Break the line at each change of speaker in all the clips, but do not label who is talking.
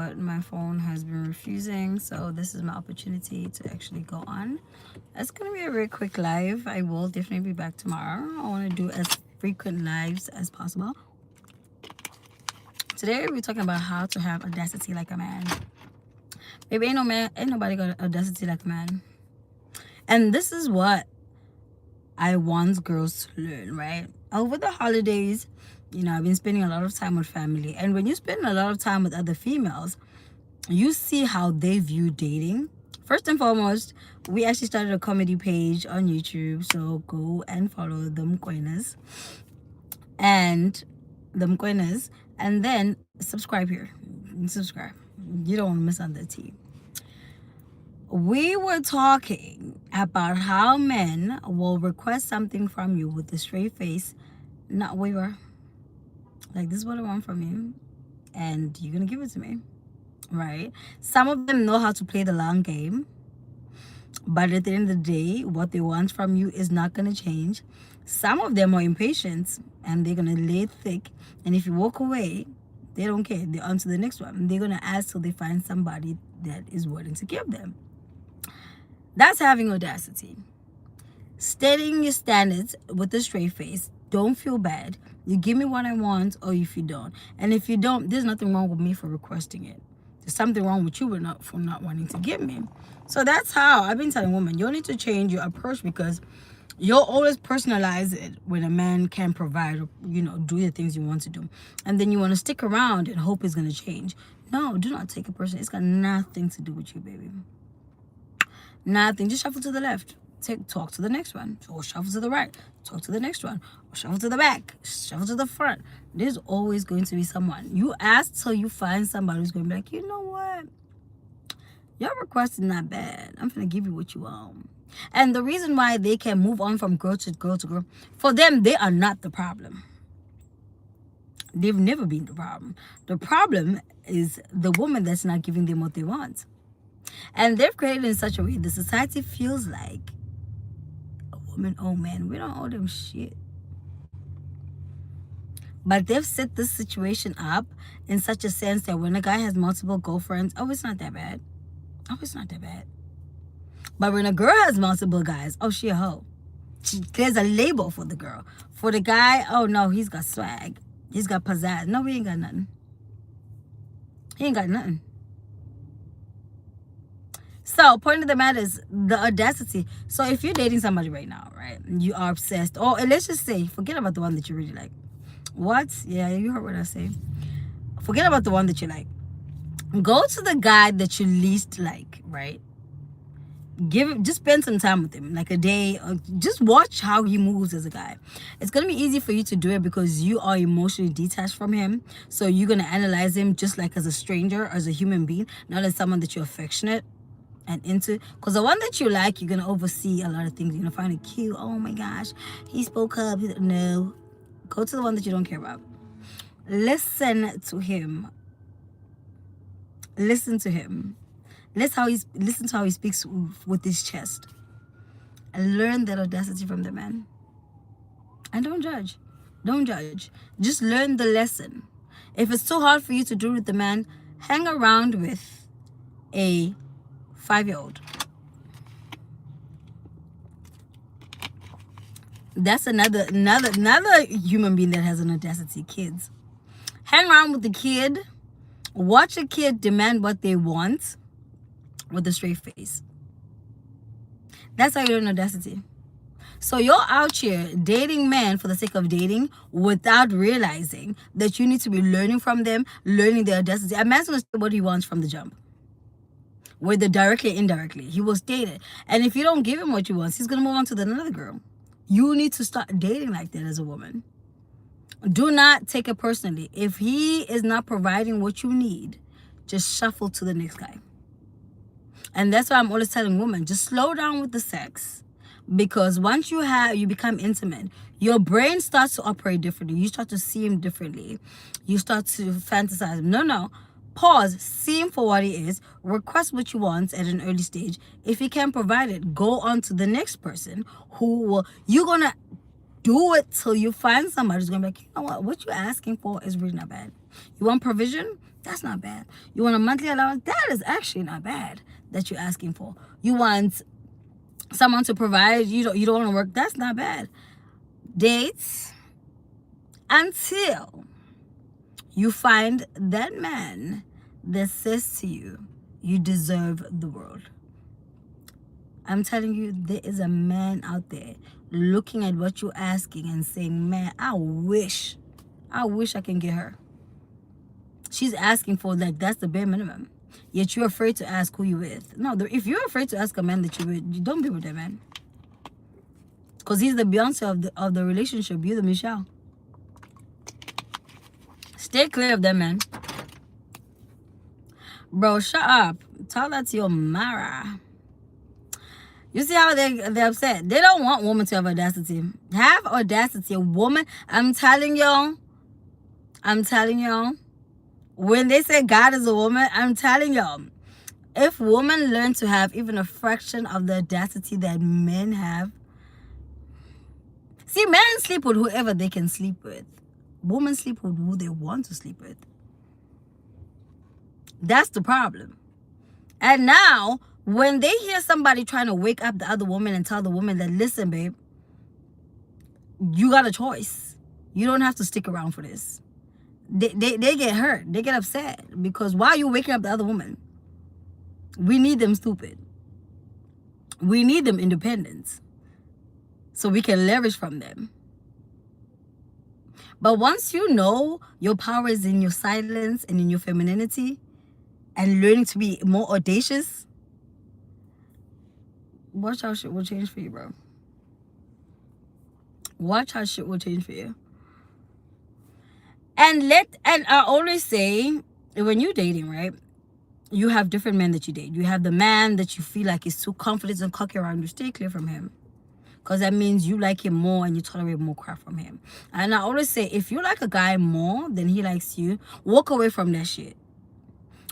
but my phone has been refusing, so this is my opportunity to actually go on. It's gonna be a very quick live. I will definitely be back tomorrow. I want to do as frequent lives as possible. Today we're talking about how to have audacity like a man. Baby, ain't nobody got audacity like a man. And this is what I want girls to learn, right? Over the holidays, I've been spending a lot of time with family. And when you spend a lot of time with other females, you see how they view dating. First and foremost, we actually started a comedy page on YouTube. So go and follow them Coiners and then subscribe here. Subscribe. You don't want to miss on the tea. We were talking about how men will request something from you with a straight face, not waver. Like, this is what I want from you, and you're gonna give it to me, right? Some of them know how to play the long game, but at the end of the day, what they want from you is not gonna change. Some of them are impatient, and they're gonna lay thick, and if you walk away, they don't care. They're on to the next one. They're gonna ask till they find somebody that is willing to give them. That's having audacity. Stating your standards with a straight face. Don't feel bad. You give me what I want, or if you don't. And if you don't, there's nothing wrong with me for requesting it. There's something wrong with you for not wanting to give me. So that's how I've been telling women, you need to change your approach, because you'll always personalize it when a man can provide, do the things you want to do. And then you want to stick around and hope it's going to change. No, do not take it personally. It's got nothing to do with you, baby. Nothing. Just shuffle to the left. Talk to the next one. Or shuffle to the right. Talk to the next one. Or shuffle to the back. Shuffle to the front. There's always going to be someone. You ask till you find somebody who's going to be like, you know what? Your request is not bad. I'm going to give you what you want. And the reason why they can move on from girl to girl to girl, for them, they are not the problem. They've never been the problem. The problem is the woman that's not giving them what they want. And they've created in such a way the society feels like a woman, oh man, we don't owe them shit. But they've set this situation up in such a sense that when a guy has multiple girlfriends, oh, it's not that bad. Oh, it's not that bad. But when a girl has multiple guys, oh, she a hoe. There's a label for the girl. For the guy, oh no, he's got swag. He's got pizzazz. No, he ain't got nothing. He ain't got nothing. So, point of the matter is the audacity. So, if you're dating somebody right now, right, you are obsessed, or let's just say, forget about the one that you really like. What? Yeah, you heard what I say. Forget about the one that you like. Go to the guy that you least like, right? Just spend some time with him, like a day, or just watch how he moves as a guy. It's gonna be easy for you to do it because you are emotionally detached from him. So you're gonna analyze him just like as a stranger, as a human being, not as someone that you're affectionate and into. Because the one that you like, you're gonna oversee a lot of things. You're gonna find it cute. Oh my gosh, he spoke up. No, go to the one that you don't care about. Listen to him. Listen to him. Listen to how he speaks with his chest. And learn that audacity from the man. And don't judge. Don't judge. Just learn the lesson. If it's too hard for you to do with the man, hang around with a 5-year-old. That's another human being that has an audacity. Kids. Hang around with the kid. Watch a kid demand what they want with a straight face. That's how you learn audacity. So you're out here dating men for the sake of dating without realizing that you need to be learning from them, learning their audacity. A man's going to say what he wants from the jump. Whether directly or indirectly. He will state it. And if you don't give him what he wants, he's going to move on to another girl. You need to start dating like that as a woman. Do not take it personally. If he is not providing what you need, just shuffle to the next guy. And that's why I'm always telling women, just slow down with the sex. Because once you become intimate, your brain starts to operate differently. You start to see him differently. You start to fantasize him. No. Pause. See him for what he is. Request what you want at an early stage. If he can't provide it, go on to the next person you're going to do it till you find somebody who's going to be like, you know what you're asking for is really not bad. You want provision? That's not bad. You want a monthly allowance? That is actually not bad that you're asking for. You want someone to provide, you don't want to work? That's not bad. Dates until you find that man that says to you, you deserve the world. I'm telling you, there is a man out there looking at what you're asking and saying, man, I wish I can get her. She's asking for, like, that's the bare minimum. Yet you're afraid to ask who you with. No, if you're afraid to ask a man that you're with, you don't be with that man. Because he's the Beyonce of the relationship. You're the Michelle. Stay clear of that man. Bro, shut up. Tell that to your Mara. You see how they're upset? They don't want women to have audacity. Have audacity. A woman, I'm telling y'all, when they say God is a woman, I'm telling y'all, if women learn to have even a fraction of the audacity that men have, see, men sleep with whoever they can sleep with. Women sleep with who they want to sleep with. That's the problem. And now, when they hear somebody trying to wake up the other woman and tell the woman that, listen, babe, you got a choice. You don't have to stick around for this. They get hurt. They get upset. Because why are you waking up the other woman? We need them stupid. We need them independent. So we can leverage from them. But once you know your power is in your silence and in your femininity and learning to be more audacious, watch how shit will change for you, bro. Watch how shit will change for you. And I always say, when you're dating, right, you have different men that you date. You have the man that you feel like is too confident and cocky around you. Stay clear from him. Because that means you like him more and you tolerate more crap from him. And I always say, if you like a guy more than he likes you, walk away from that shit.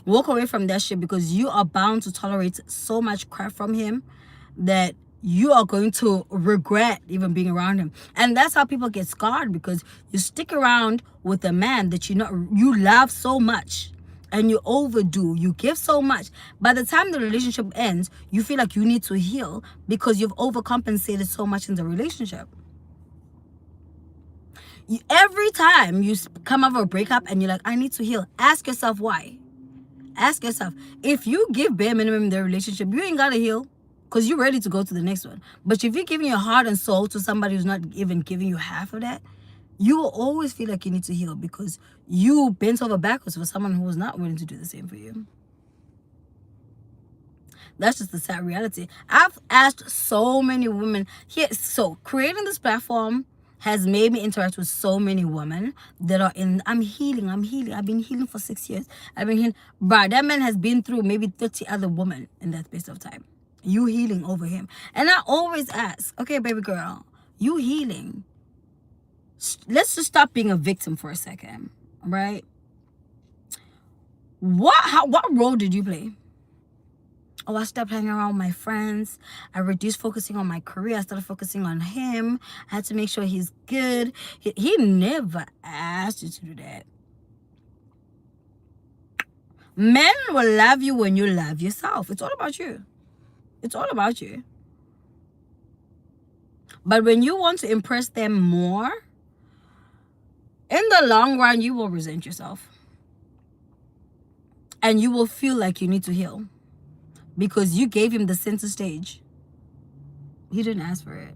Walk away from that shit, because you are bound to tolerate so much crap from him that you are going to regret even being around him. And that's how people get scarred, because you stick around with a man that you love so much, and you overdo, you give so much. By the time the relationship ends, you feel like you need to heal because you've overcompensated so much in the relationship. Every time you come over a breakup and you're like, I need to heal, ask yourself why. Ask yourself, if you give bare minimum in the relationship, you ain't gotta heal, because you're ready to go to the next one. But if you're giving your heart and soul to somebody who's not even giving you half of that, you will always feel like you need to heal, because you bent over backwards for someone who was not willing to do the same for you. That's just the sad reality. I've asked so many women here. So creating this platform has made me interact with so many women that are I'm healing. I've been healing for 6 years. I've been healing. But that man has been through maybe 30 other women in that space of time. You healing over him. And I always ask, okay, baby girl, you healing. Let's just stop being a victim for a second, right? What role did you play? Oh, I stopped hanging around with my friends. I reduced focusing on my career. I started focusing on him. I had to make sure he's good. He never asked you to do that. Men will love you when you love yourself. It's all about you. It's all about you. But when you want to impress them more, in the long run, you will resent yourself. And you will feel like you need to heal. Because you gave him the center stage. He didn't ask for it.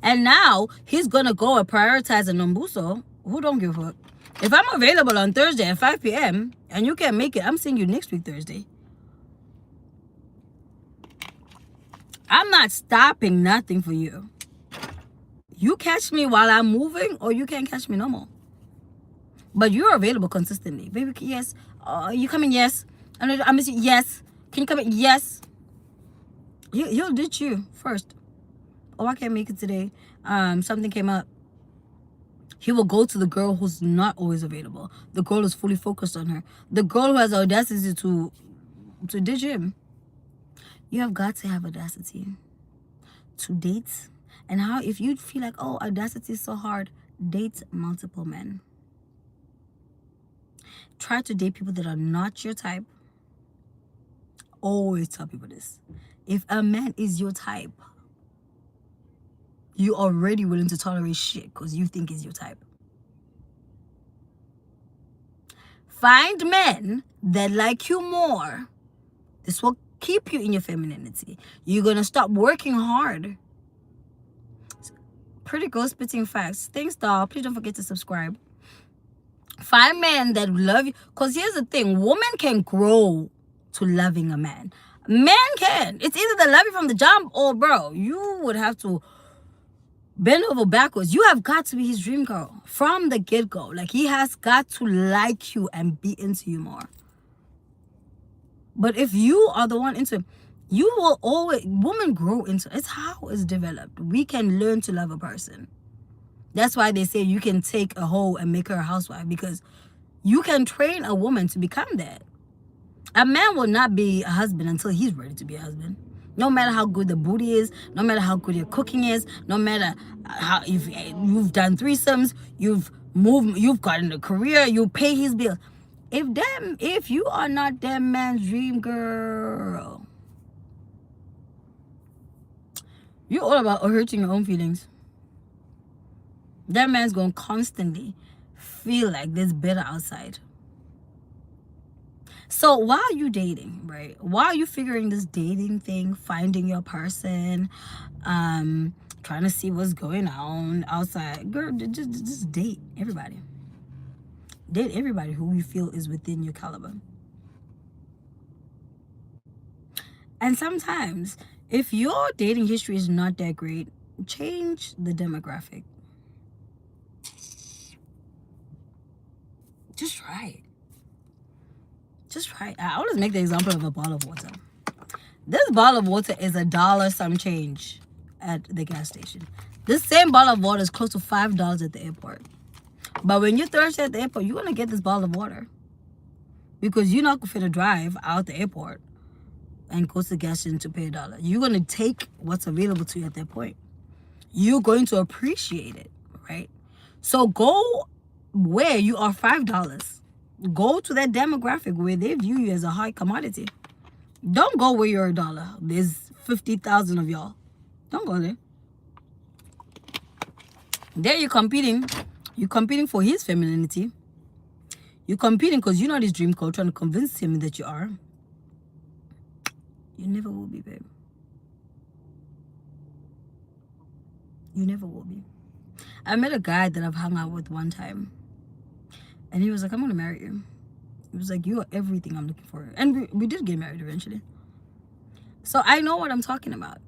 And now, he's going to go and prioritize a Nombuso who don't give a fuck. If I'm available on Thursday at 5 p.m. and you can't make it, I'm seeing you next week Thursday. I'm not stopping nothing for you. You catch me while I'm moving, or you can't catch me no more. But you're available consistently. Baby, yes. You coming? Yes. I miss you. Yes. Can you come in? Yes. He'll ditch you first. Oh, I can't make it today. Something came up. He will go to the girl who's not always available. The girl who's fully focused on her. The girl who has the audacity to ditch him. You have got to have audacity to date. And how, if you feel like, oh, audacity is so hard, date multiple men. Try to date people that are not your type. Always tell people this. If a man is your type, you already willing to tolerate shit because you think he's your type. Find men that like you more. This will keep you in your femininity. You're going to stop working hard. Pretty girl spitting facts. Thanks, doll. Please don't forget to subscribe. Find men that love you. Because here's the thing. Women can grow to loving a man. Men can. It's either they love you from the jump or, bro, you would have to bend over backwards. You have got to be his dream girl from the get-go. Like, he has got to like you and be into you more. But if you are the one into him, you will always, women grow into, it's how it's developed. We can learn to love a person. That's why they say you can take a hoe and make her a housewife, because you can train a woman to become that. A man will not be a husband until he's ready to be a husband. No matter how good the booty is, no matter how good your cooking is, no matter how, if you've done threesomes, you've moved, you've gotten a career, you pay his bills. If you are not that man's dream girl, you're all about hurting your own feelings. That man's gonna constantly feel like there's better outside. So while you dating, right? While you figuring this dating thing, finding your person, trying to see what's going on outside, girl, just date everybody. Date everybody who you feel is within your caliber. And sometimes, if your dating history is not that great, change the demographic. Just try it. Just try it. I always make the example of a bottle of water. This bottle of water is $1 some change at the gas station. This same bottle of water is close to $5 at the airport. But when you're thirsty at the airport, you're going to get this bottle of water. Because you're not going to drive out the airport and go to the gas station to pay $1. You're going to take what's available to you at that point. You're going to appreciate it, right? So go where you are $5. Go to that demographic where they view you as a high commodity. Don't go where you're $1. There's 50,000 of y'all. Don't go there. There you're competing. You're competing for his femininity. You're competing because you're not his dream girl, trying to convince him that you are. You never will be, babe. You never will be. I met a guy that I've hung out with one time. And he was like, I'm going to marry you. He was like, you are everything I'm looking for. And we did get married eventually. So I know what I'm talking about.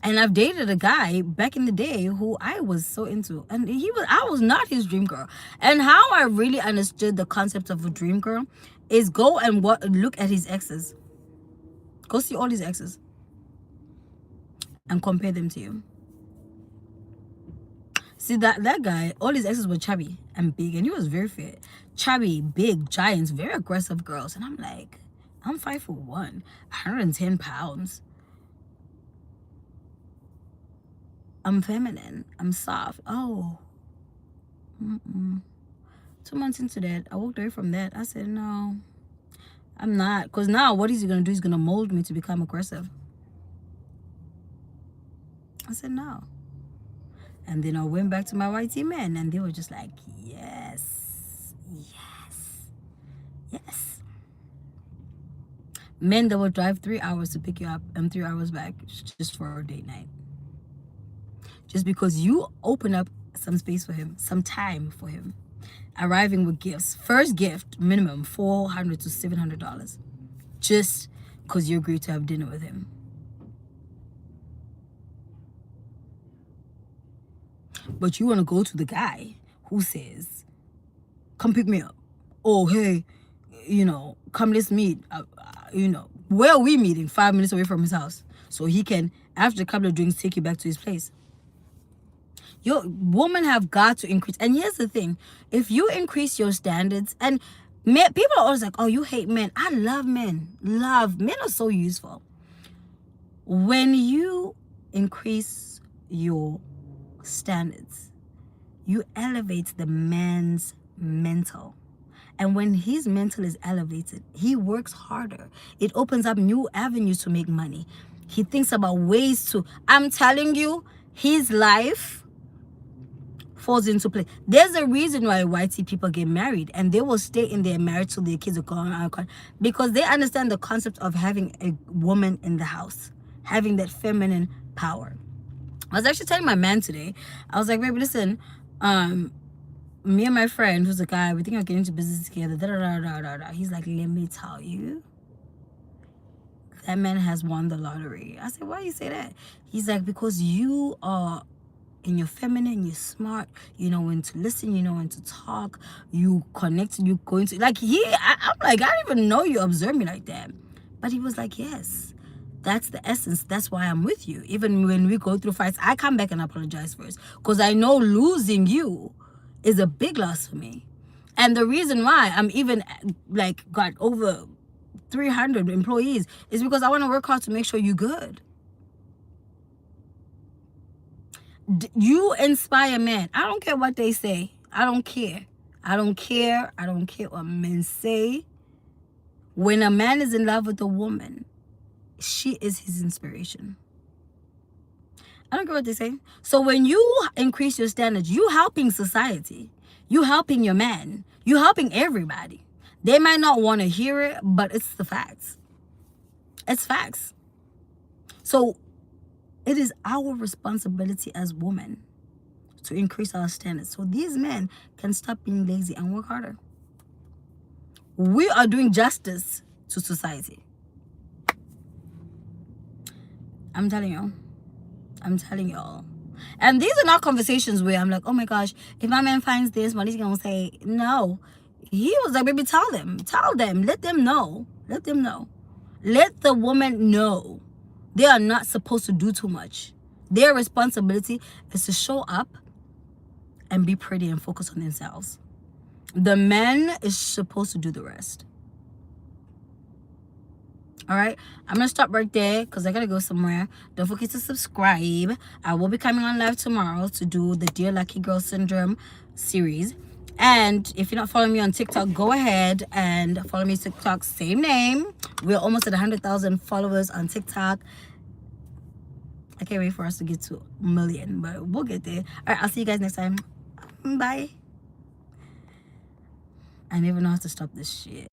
And I've dated a guy back in the day who I was so into. And I was not his dream girl. And how I really understood the concept of a dream girl is go and look at his exes. Go see all his exes. And compare them to you. See, that guy, all his exes were chubby and big. And he was very fit. Chubby, big, giants, very aggressive girls. And I'm like, I'm 5'1", 110 pounds. I'm feminine. I'm soft. Oh. 2 months into that, I walked away from that. I said, no, I'm not. Because now what is he going to do? He's going to mold me to become aggressive. I said, no. And then I went back to my whitey men, and they were just like, yes, yes, yes. Men that will drive 3 hours to pick you up and 3 hours back just for a date night. Just because you open up some space for him, some time for him. Arriving with gifts. First gift, minimum $400 to $700. Just because you agreed to have dinner with him. But you want to go to the guy who says, come pick me up. Oh, hey, come let's meet. Where are we meeting? 5 minutes away from his house. So he can, after a couple of drinks, take you back to his place. Your women have got to increase. And here's the thing. If you increase your standards, and people are always like, oh, you hate men. I love men. Men are so useful. When you increase your standards, you elevate the man's mental. And when his mental is elevated, he works harder. It opens up new avenues to make money. He thinks about ways to, I'm telling you, his life falls into place. There's a reason why whitey people get married and they will stay in their marriage till their kids are gone, because they understand the concept of having a woman in the house, having that feminine power. I was actually telling my man today, I was like, baby, listen, me and my friend who's a guy, we think of getting into business together. Da, da, da, da, da, da. He's like, let me tell you, that man has won the lottery. I said, why you say that? He's like, because you are in your feminine, you're smart, you know when to listen, you know when to talk, you connect, you go into, like, I'm like, I don't even know you observe me like that. But he was like, yes, that's the essence. That's why I'm with you. Even when we go through fights, I come back and apologize first, because I know losing you is a big loss for me. And the reason why I'm even like got over 300 employees is because I want to work hard to make sure you're good. You inspire men. I don't care what they say. I don't care. I don't care. I don't care what men say. When a man is in love with a woman, she is his inspiration. I don't care what they say. So when you increase your standards, you helping society. You helping your man. You helping everybody. They might not want to hear it, but it's the facts. It's facts. So it is our responsibility as women to increase our standards so these men can stop being lazy and work harder. We are doing justice to society. I'm telling you. I'm telling y'all. And these are not conversations where I'm like, oh my gosh, if my man finds this, what is he gonna say? No. He was like, baby, tell them, let them know, let the woman know they are not supposed to do too much. Their responsibility is to show up and be pretty and focus on themselves. The man is supposed to do the rest. All right, I'm gonna stop right there because I gotta go somewhere. Don't forget to subscribe. I will be coming on live tomorrow to do the Dear Lucky Girl Syndrome series. And if you're not following me on TikTok, go ahead and follow me on TikTok, same name. We're almost at 100,000 followers on TikTok. I can't wait for us to get to a million, but we'll get there. All right, I'll see you guys next time. Bye. I never know how to stop this shit.